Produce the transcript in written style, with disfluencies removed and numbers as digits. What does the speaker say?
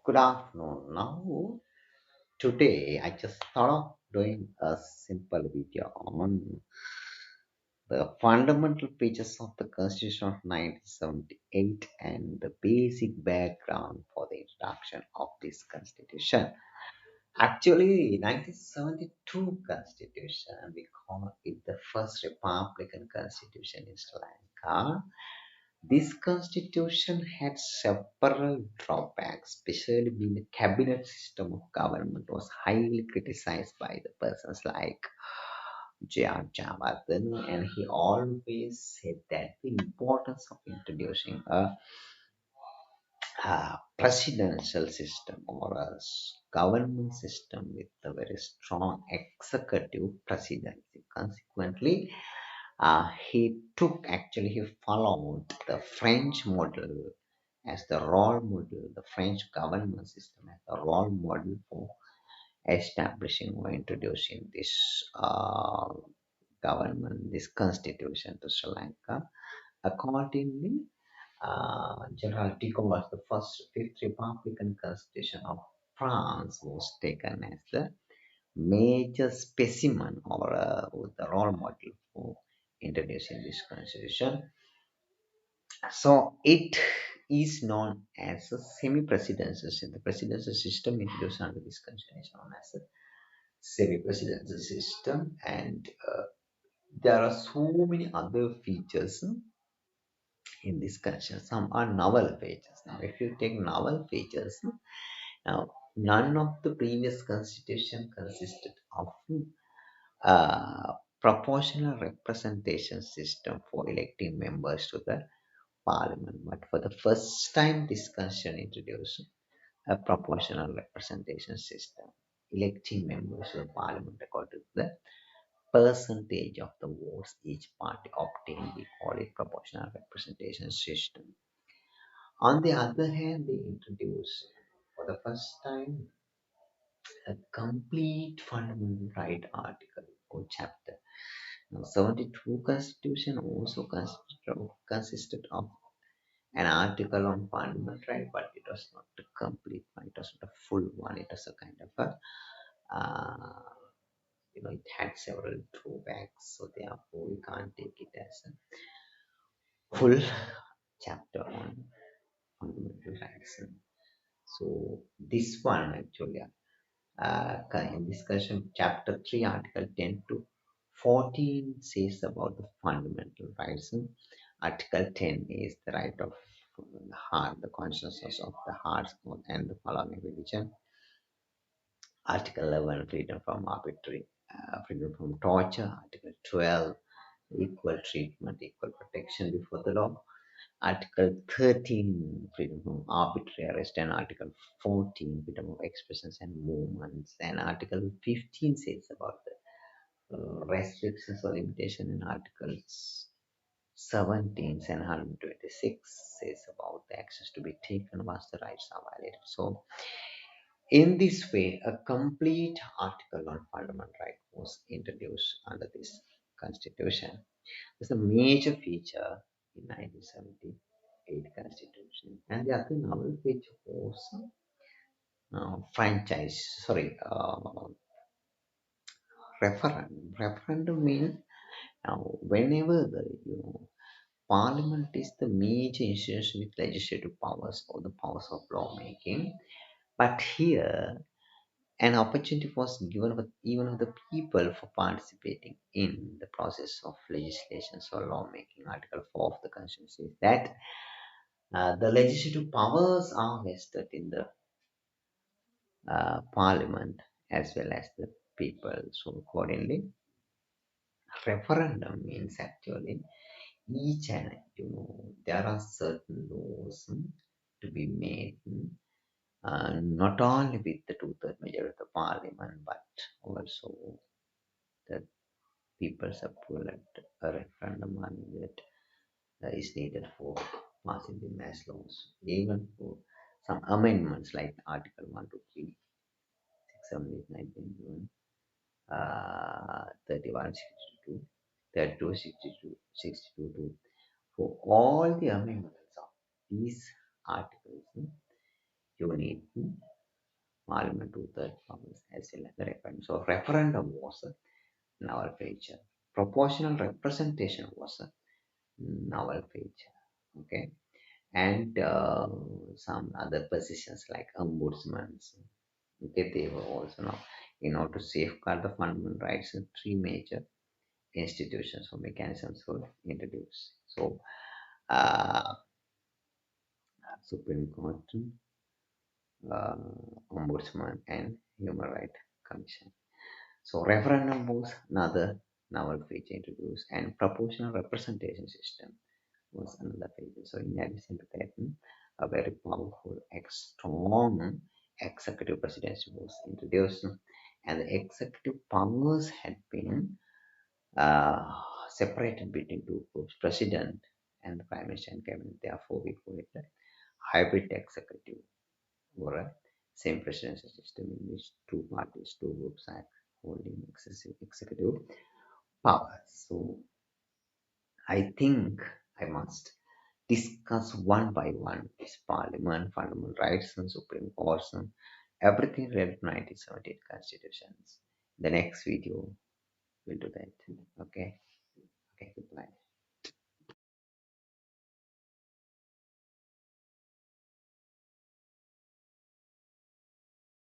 Good afternoon. Now, today I just thought of doing a simple video on the fundamental features of the Constitution of 1978 and the basic background for the introduction of this Constitution. Actually, 1972 Constitution, we call it the first Republican Constitution in Sri Lanka. This constitution had several drawbacks, especially being the cabinet system of government was highly criticized by the persons like J.R. Javadan, and he always said that the importance of introducing a presidential system or government system with a very strong executive presidency. Consequently, he followed the French model as the role model, the French government system as the role model for establishing or introducing this government, this constitution to Sri Lanka. Accordingly, General de Gaulle was the first fifth Republican constitution of France was taken as the major specimen or the role model for introducing this constitution. So it is known as a semi-presidential system. The presidential system introduced under this constitution is known as a semi-presidential system, and there are so many other features in this constitution. Some are novel features. Now, if you take novel features, now none of the previous constitution consisted of proportional representation system for electing members to the parliament. But for the first time, this constitution introduced a proportional representation system, electing members to the parliament according to the percentage of the votes each party obtained. We call it proportional representation system. On the other hand, they introduced for the first time a complete fundamental right article or chapter. Now, 72 Constitution also consisted of an article on fundamental right, but it was not a complete one. It was not a full one. It was a kind of a, it had several drawbacks, so therefore we can't take it as a full chapter on fundamental rights. So this one actually in discussion chapter 3 article 10 to 14 says about the fundamental rights. Article 10 is the right of the heart, the consciousness of the heart and the following religion. Article 11, freedom from freedom from torture. Article 12, equal treatment, equal protection before the law. Article 13, freedom from arbitrary arrest, and Article 14, freedom of expressions and movements, and Article 15 says about the restrictions or limitation, and Articles 17 and 126 says about the actions to be taken once the rights are violated. So, in this way, a complete article on fundamental right was introduced under this constitution. It's a major feature in 1978 Constitution. And the other novel feature was referendum. Referendum means whenever the Parliament is the major institution with legislative powers or the powers of lawmaking. But here, an opportunity was given for even of the people for participating in the process of legislation or lawmaking. Article 4 of the Constitution says that the legislative powers are vested in the parliament as well as the people. So accordingly, referendum means actually each and there are certain laws to be made, not only with the two-third majority of the parliament, but also the people's approval at a referendum and that is needed for passing the mass laws, even for some amendments like Article 1 to 3, 6, 7, 8, 9, 10, 11, 31, 62, 32, 62, 62 to for all the amendments of these articles. you need Parliament two-thirds powers as well as the referendum. So referendum was a novel feature. Proportional representation was a novel feature. Okay, and some other positions like ombudsman. Okay, they were also now in order to safeguard the fundamental rights. Three major institutions or mechanisms were introduced. So, Supreme Court, uh, Ombudsman, and Human Rights Commission. So, referendum was another novel feature introduced, and proportional representation system was another feature. So, in addition to that, a very powerful, strong executive presidency was introduced, and the executive powers had been uh, separated between two groups, president and the prime minister and cabinet. Therefore, we call it a hybrid executive or a same presidential system in which two parties, two groups are holding excessive executive powers. So, I think I must discuss one by one this parliament, fundamental rights, and supreme courts, and everything related to 1978 constitutions. The next video will do that. Okay. Okay. Goodbye.